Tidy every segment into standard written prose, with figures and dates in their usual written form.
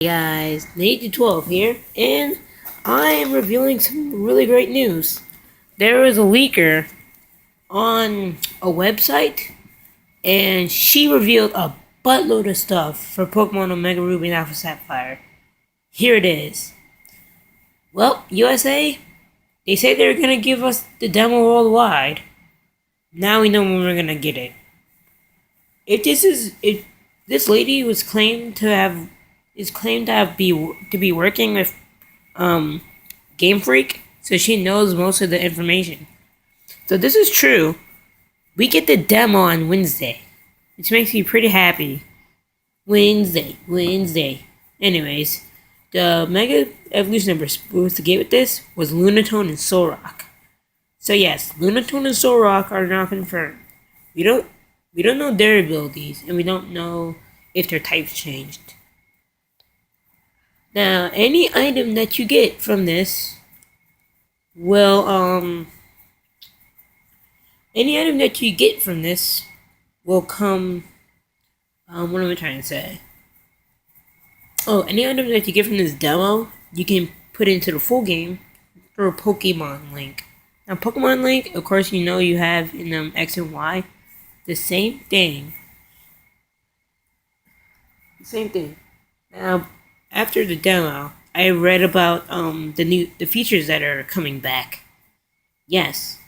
Hey guys, Nate12 here, and I am revealing some really great news. There is a leaker on a website, and she revealed a buttload of stuff for Pokemon Omega Ruby and Alpha Sapphire. Here it is. Well, USA, they say they're gonna give us the demo worldwide. Now we know when we're gonna get it. If this lady was claimed to have to be working with Game Freak, so she knows most of the information. So this is true. We get the demo on Wednesday, which makes me pretty happy. Wednesday. Anyways, the Mega Evolution number supposed to get with this was Lunatone and Solrock. So yes, Lunatone and Solrock are now confirmed. We don't know their abilities, and we don't know if their types changed. Now, any item that you get from this will, any item that you get from this will come, what am I trying to say? Oh, any item that you get from this demo, you can put into the full game for a Pokemon Link. Now, Pokemon Link, of course, you know you have in X and Y, the same thing. Now, after the demo, I read about the features that are coming back. Yes,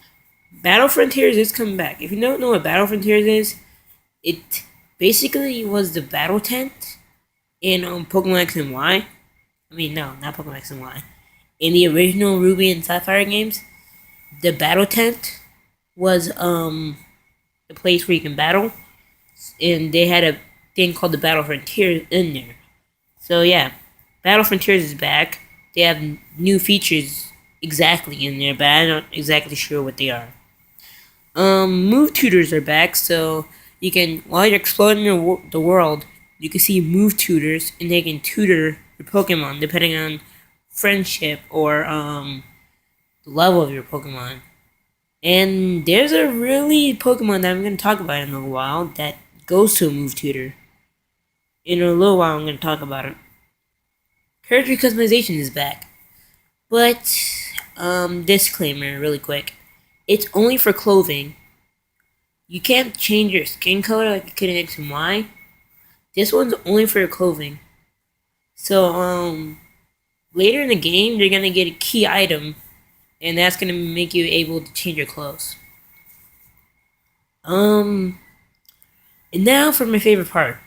Battle Frontiers is coming back. If you don't know what Battle Frontiers is, it basically was the battle tent in Pokemon X and Y. I mean, no, not Pokemon X and Y. In the original Ruby and Sapphire games, the battle tent was the place where you can battle, and they had a thing called the Battle Frontiers in there. So yeah, Battle Frontiers is back. They have new features exactly in there, but I'm not exactly sure what they are. Move tutors are back, so you can, while you're exploring the world, you can see move tutors, and they can tutor your Pokemon depending on friendship or the level of your Pokemon. And there's a really Pokemon that I'm going to talk about in a little while that goes to a move tutor. In a little while, I'm going to talk about it. Character customization is back. But, disclaimer really quick. It's only for clothing. You can't change your skin color like you could in X and Y. This one's only for your clothing. So, later in the game, you're going to get a key item, and that's going to make you able to change your clothes. And now for my favorite part.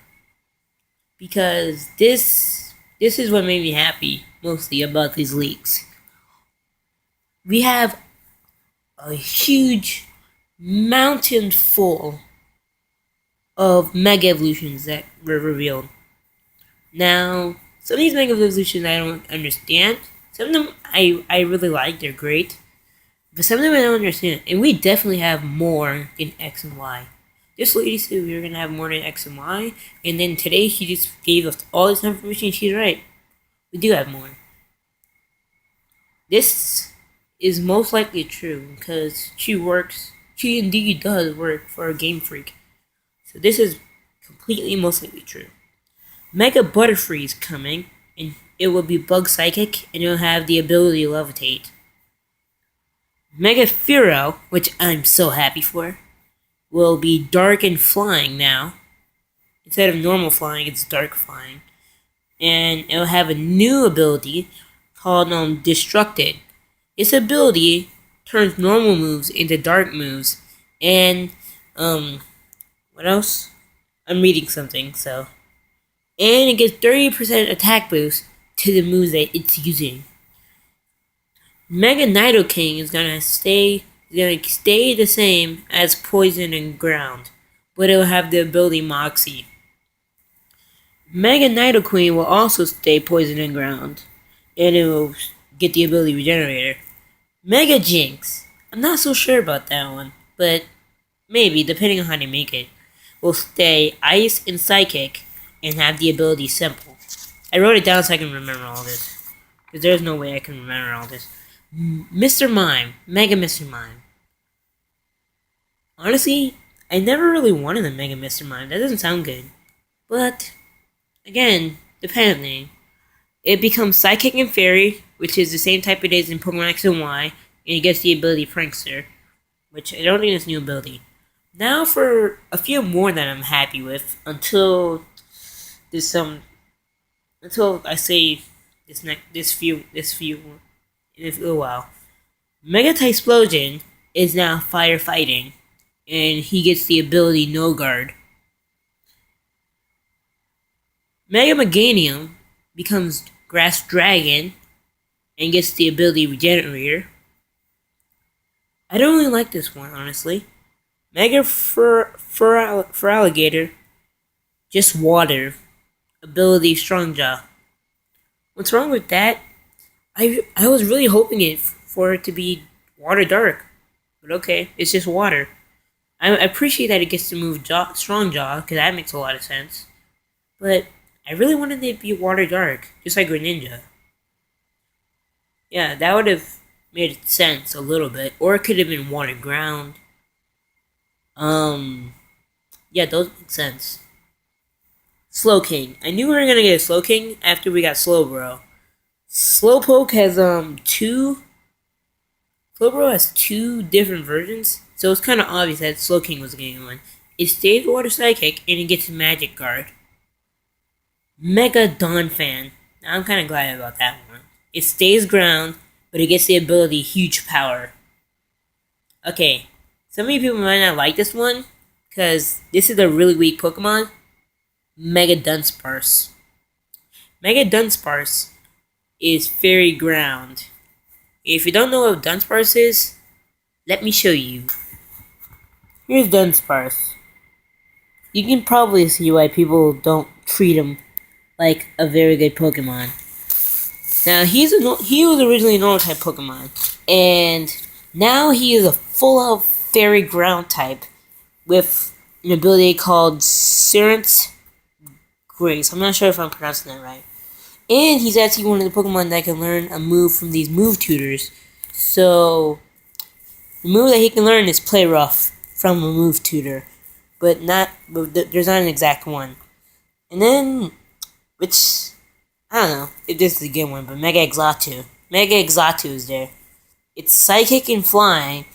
Because this is what made me happy mostly about these leaks. We have a huge mountain full of Mega Evolutions that were revealed. Now, some of these Mega Evolutions I don't understand. Some of them I really like, they're great. But some of them I don't understand. And we definitely have more in X and Y. This lady said we were going to have more than X and Y, and then today she just gave us all this information, and she's right. We do have more. This is most likely true, because she indeed does work for a Game Freak. So this is completely most likely true. Mega Butterfree is coming, and it will be Bug Psychic, and it will have the ability to levitate. Mega Fearow, which I'm so happy for, will be dark and flying now. Instead of normal flying, it's dark flying. And it'll have a new ability called Destructed. Its ability turns normal moves into dark moves. And, what else? I'm reading something, so. And it gets 30% attack boost to the moves that it's using. Mega Nidoking is gonna stay the same as Poison and Ground, but it will have the ability Moxie. Mega Nidoqueen will also stay Poison and Ground, and it will get the ability Regenerator. Mega Jinx, I'm not so sure about that one, but maybe, depending on how they make it, will stay Ice and Psychic, and have the ability Simple. I wrote it down so I can remember all this, because there's no way I can remember all this. Mr. Mime, Mega Mr. Mime. Honestly, I never really wanted a Mega Mr. Mime. That doesn't sound good. But, again, depending. It becomes Psychic and Fairy, which is the same type it is in Pokemon X and Y, and it gets the ability Prankster, which I don't think is a new ability. Now for a few more that I'm happy with there's some until I say this few in a little while. Mega Explosion is now firefighting, and he gets the ability No Guard. Mega Meganium becomes Grass Dragon and gets the ability Regenerator. I don't really like this one, honestly. Mega for Alligator, just water. Ability Strong Jaw. What's wrong with that? I was really hoping for it to be Water Dark. But okay, it's just water. I appreciate that it gets to move Strong Jaw, because that makes a lot of sense. But I really wanted it to be Water Dark, just like Greninja. Yeah, that would have made sense a little bit. Or it could have been Water Ground. Yeah, those make sense. Slowking. I knew we were gonna get a Slowking after we got Slowbro. Slowpoke has Slowbro has two different versions, so it's kind of obvious that Slowking was getting one. It stays Water Psychic and it gets Magic Guard. Mega Donphan. Now I'm kind of glad about that one. It stays ground, but it gets the ability Huge Power. Okay, some of you people might not like this one, because this is a really weak Pokemon. Mega Dunsparce. Mega Dunsparce is Fairy Ground. If you don't know what Dunsparce is, let me show you. Here's Dunsparce. You can probably see why people don't treat him like a very good Pokemon. Now, he was originally a normal type Pokemon, and now he is a full-out Fairy Ground type with an ability called Serence Grace. I'm not sure if I'm pronouncing that right. And he's actually one of the Pokemon that can learn a move from these move tutors. So, the move that he can learn is Play Rough from a move tutor. But there's not an exact one. And then, which, I don't know if this is a good one, but Mega Exatu. Mega Exatu is there. It's Psychic and Flying,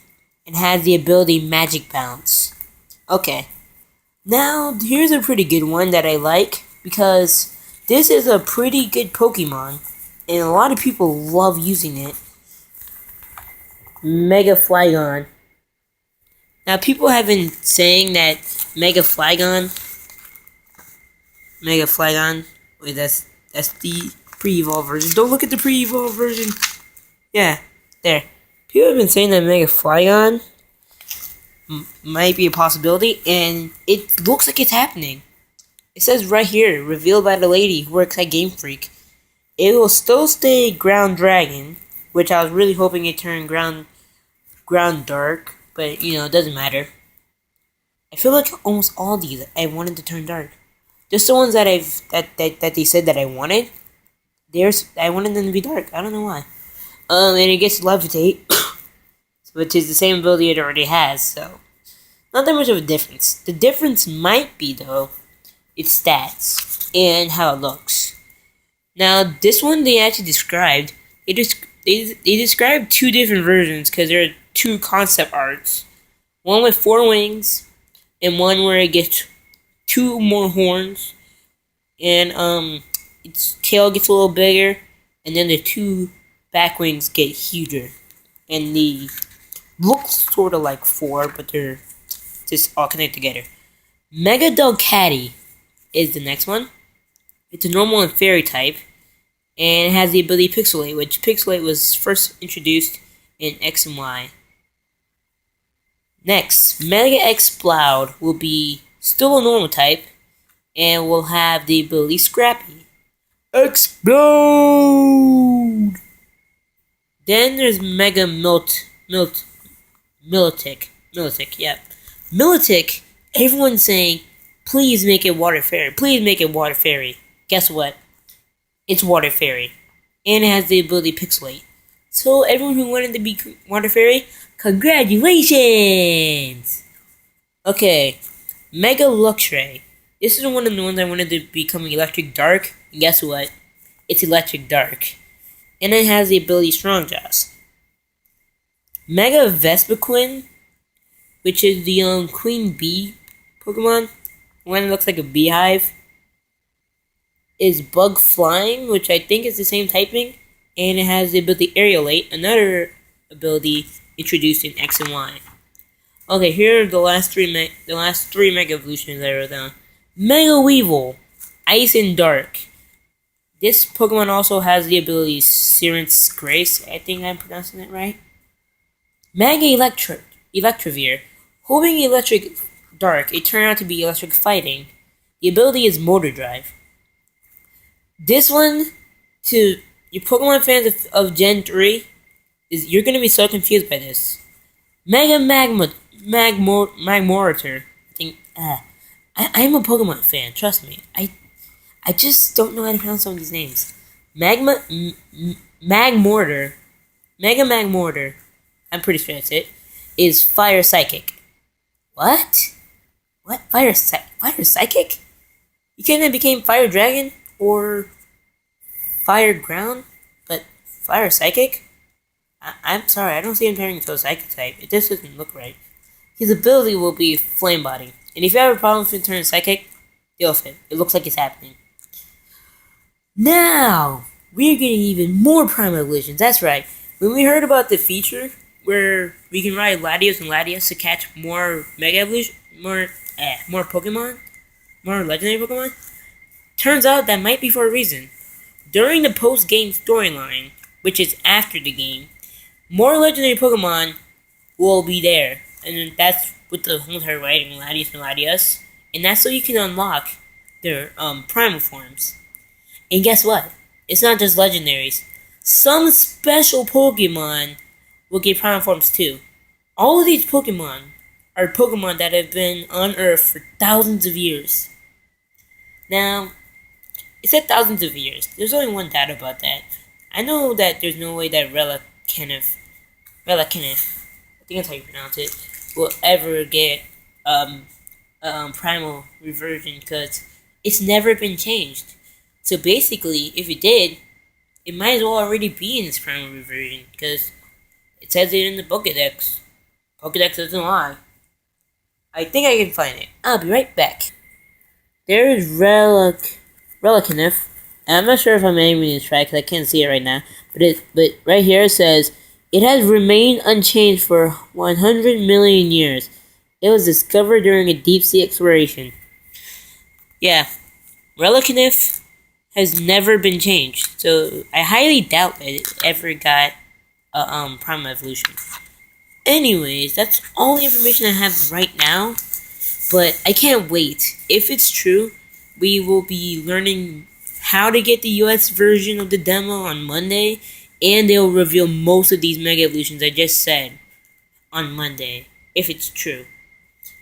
and has the ability Magic Bounce. Okay. Now, here's a pretty good one that I like, because this is a pretty good Pokemon, and a lot of people love using it. Mega Flygon. Now, people have been saying that Mega Flygon, wait, that's the pre-evolved version. Don't look at the pre-evolved version. Yeah, there. People have been saying that Mega Flygon might be a possibility, and it looks like it's happening. It says right here, revealed by the lady who works at Game Freak. It will still stay Ground Dragon, which I was really hoping it turned Ground Dark, but it doesn't matter. I feel like almost all these I wanted to turn dark. Just the ones that that they said that I wanted. I wanted them to be dark. I don't know why. And it gets Levitate, which is the same ability it already has. So not that much of a difference. The difference might be though its stats and how it looks. Now this one they actually described. They described two different versions because there are two concept arts. One with 4 wings, and one where it gets 2 more horns, and its tail gets a little bigger, and then the 2 back wings get huger, and the looks sort of like 4, but they're just all connected together. Mega Delcatty is the next one. It's a normal and fairy type, and it has the ability Pixelate, which Pixelate was first introduced in X and Y. Next, Mega Exploud will be still a normal type, and will have the ability Scrappy. Explode! Then there's Mega Milotic, yeah. Milotic, everyone's saying, please make it Water Fairy, please make it Water Fairy. Guess what? It's Water Fairy. And it has the ability Pixelate. So everyone who wanted to be Water Fairy, congratulations! Okay, Mega Luxray. This is one of the ones I wanted to become Electric Dark, and guess what? It's Electric Dark. And it has the ability Strong Jaws. Mega Vespiquen, which is the Queen Bee Pokemon, one that looks like a beehive, is Bug Flying, which I think is the same typing, and it has the ability Aerialate, another ability introduced in X and Y. Okay, here are the last three Mega Evolutions I wrote down. Mega Weevil, Ice and Dark. This Pokemon also has the ability Seren's Grace. I think I'm pronouncing it right. Mega Electivire. Holding Electric Dark, it turned out to be Electric Fighting. The ability is Motor Drive. This one, to you Pokemon fans of Gen 3, you're going to be so confused by this. Mega Magmortar. I'm a Pokemon fan, trust me. I just don't know how to pronounce some of these names. Magmortar. Mega Magmortar. I'm pretty sure that's it. Is Fire Psychic. What? What? Fire Psychic? You couldn't have became Fire Dragon or Fire Ground, but Fire Psychic? I'm sorry, I don't see him turning into a Psychic type. It just doesn't look right. His ability will be Flame Body. And if you have a problem with him turning Psychic, deal with it. It looks like it's happening. Now, we're getting even more Prime Evolutions. That's right. When we heard about the feature where we can ride Latios and Latias to catch more Mega Evolution, more Pokemon, more Legendary Pokemon, turns out that might be for a reason. During the post-game storyline, which is after the game, more Legendary Pokemon will be there. And that's with the whole entire writing, Latias and Latias. And that's so you can unlock their primal forms. And guess what? It's not just legendaries. Some special Pokemon will get primal forms too. All of these Pokemon are Pokemon that have been on Earth for thousands of years. Now, it said thousands of years. There's only one doubt about that. I know that there's no way that Relicanif, I think that's how you pronounce it, will ever get primal reversion because it's never been changed. So basically, if it did, it might as well already be in its primal reversion because it says it in the Pokedex. Pokedex doesn't lie. I think I can find it. I'll be right back. There is Relicanif. I'm not sure if I'm aiming this right because I can't see it right now. But right here it says, it has remained unchanged for 100 million years. It was discovered during a deep sea exploration. Yeah, Relicanif has never been changed. So I highly doubt that it ever got a Primal Evolution. Anyways, that's all the information I have right now. But I can't wait. If it's true, we will be learning how to get the US version of the demo on Monday, and they'll reveal most of these Mega Evolutions I just said on Monday, if it's true.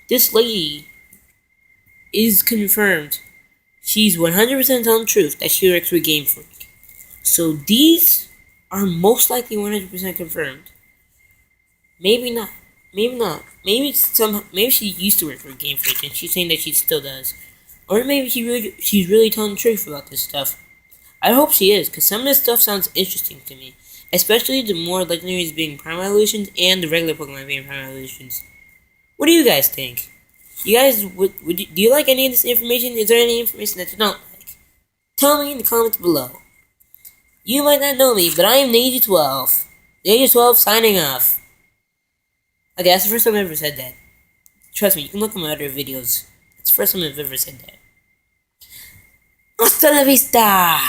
This lady is confirmed. She's 100% telling the truth that she works for Game Freak. So these are most likely 100% confirmed. Maybe not. Maybe not. Maybe she used to work for Game Freak and she's saying that she still does. Or maybe she's really telling the truth about this stuff. I hope she is, because some of this stuff sounds interesting to me. Especially the more legendaries being Primal Evolutions and the regular Pokemon being Primal Evolutions. What do you guys think? You guys, do you like any of this information? Is there any information that you don't like? Tell me in the comments below. You might not know me, but I am Nature12. Nature12 signing off. Okay, that's the first time I've ever said that. Trust me, you can look at my other videos. It's the first time I've ever said that. Hasta la vista!